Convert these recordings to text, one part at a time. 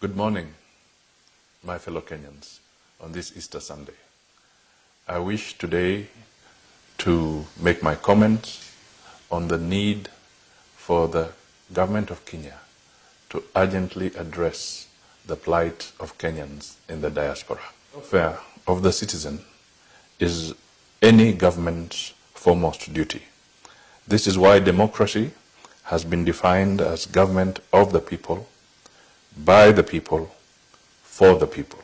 Good morning, my fellow Kenyans, on this Easter Sunday. I wish today to make my comments on the need for the government of Kenya to urgently address the plight of Kenyans in the diaspora. The welfare of the citizen is any government's foremost duty. This is why democracy has been defined as government of the people, by the people, for the people.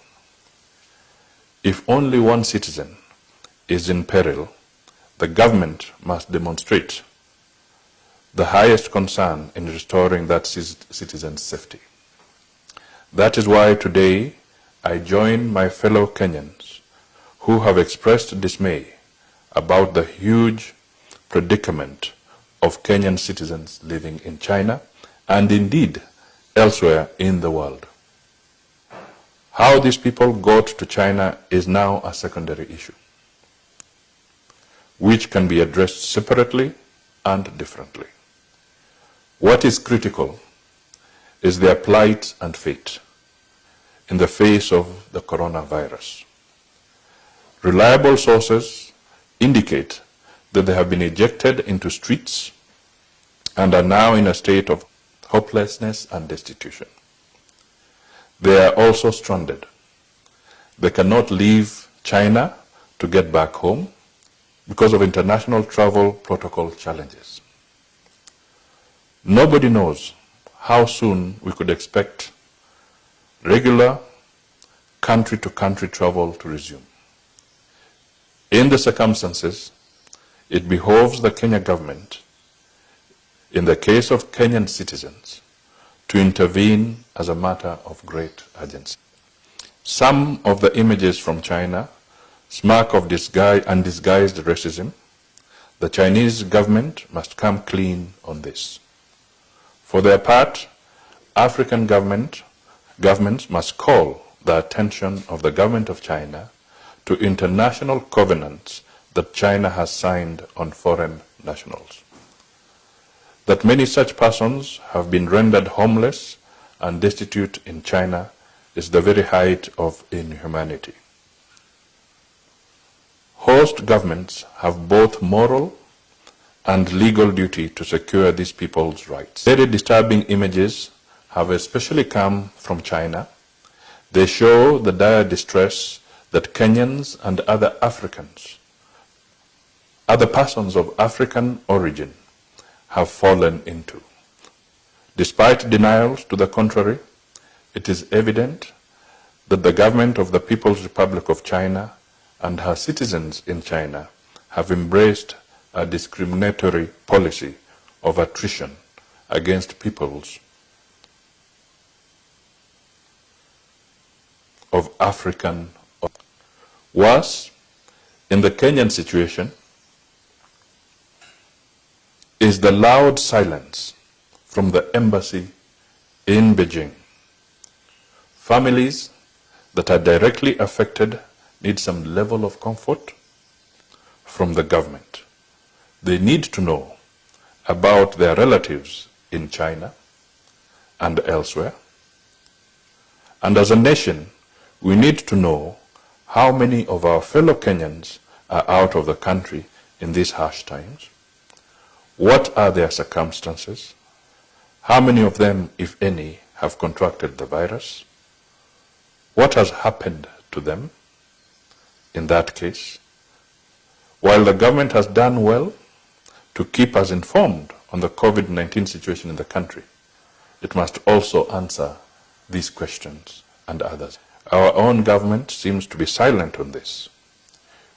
If only one citizen is in peril, the government must demonstrate the highest concern in restoring that citizen's safety. That is why today I join my fellow Kenyans who have expressed dismay about the huge predicament of Kenyan citizens living in China and indeed elsewhere in the world. How these people got to China is now a secondary issue, which can be addressed separately and differently. What is critical is their plight and fate in the face of the coronavirus. Reliable sources indicate that they have been ejected into streets and are now in a state of hopelessness and destitution. They are also stranded. They cannot leave China to get back home because of international travel protocol challenges. Nobody knows how soon we could expect regular country-to-country travel to resume. In the circumstances, it behoves the Kenya government, in the case of Kenyan citizens, to intervene as a matter of great urgency. Some of the images from China smack of undisguised racism. The Chinese government must come clean on this. For their part, African governments must call the attention of the government of China to international covenants that China has signed on foreign nationals. That many such persons have been rendered homeless and destitute in China is the very height of inhumanity. Host governments have both moral and legal duty to secure these people's rights. Very disturbing images have especially come from China. They show the dire distress that Kenyans and other persons of African origin have fallen into. Despite denials to the contrary, it is evident that the government of the People's Republic of China and her citizens in China have embraced a discriminatory policy of attrition against peoples of African origin. Worse, in the Kenyan situation, is the loud silence from the embassy in Beijing. Families that are directly affected need some level of comfort from the government. They need to know about their relatives in China and elsewhere. And as a nation, we need to know how many of our fellow Kenyans are out of the country in these harsh times. What are their circumstances? How many of them, if any, have contracted the virus? What has happened to them in that case? While the government has done well to keep us informed on the COVID-19 situation in the country, it must also answer these questions and others. Our own government seems to be silent on this.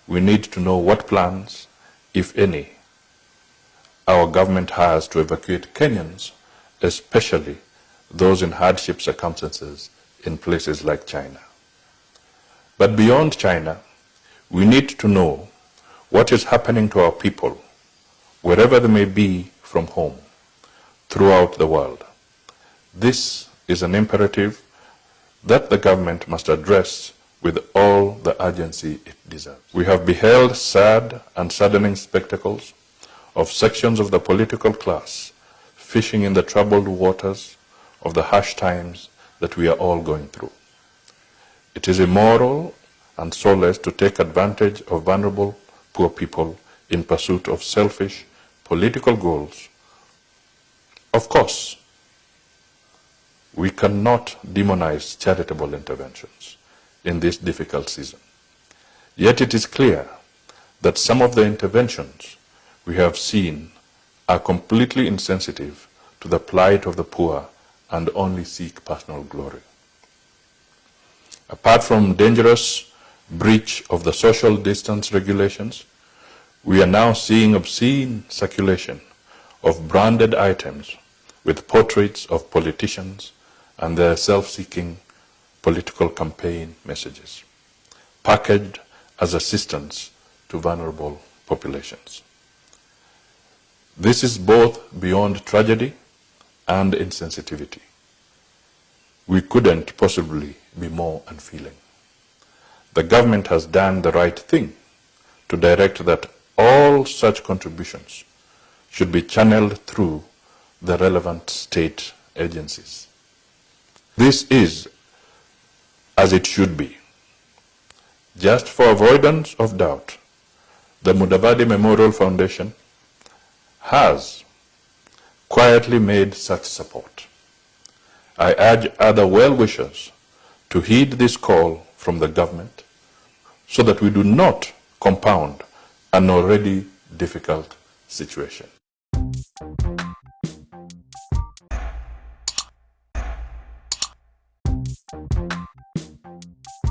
We need to know what plans, if any, our government has to evacuate Kenyans, especially those in hardship circumstances in places like China. But beyond China, we need to know what is happening to our people, wherever they may be from home, throughout the world. This is an imperative that the government must address with all the urgency it deserves. We have beheld sad and saddening spectacles of sections of the political class fishing in the troubled waters of the harsh times that we are all going through. It is immoral and soulless to take advantage of vulnerable poor people in pursuit of selfish political goals. Of course, we cannot demonize charitable interventions in this difficult season. Yet it is clear that some of the interventions we have seen are completely insensitive to the plight of the poor and only seek personal glory. Apart from dangerous breach of the social distance regulations, we are now seeing obscene circulation of branded items with portraits of politicians and their self-seeking political campaign messages, packaged as assistance to vulnerable populations. This is both beyond tragedy and insensitivity. We couldn't possibly be more unfeeling. The government has done the right thing to direct that all such contributions should be channeled through the relevant state agencies. This is as it should be. Just for avoidance of doubt, the Mudavadi Memorial Foundation has quietly made such support. I urge other well-wishers to heed this call from the government so that we do not compound an already difficult situation.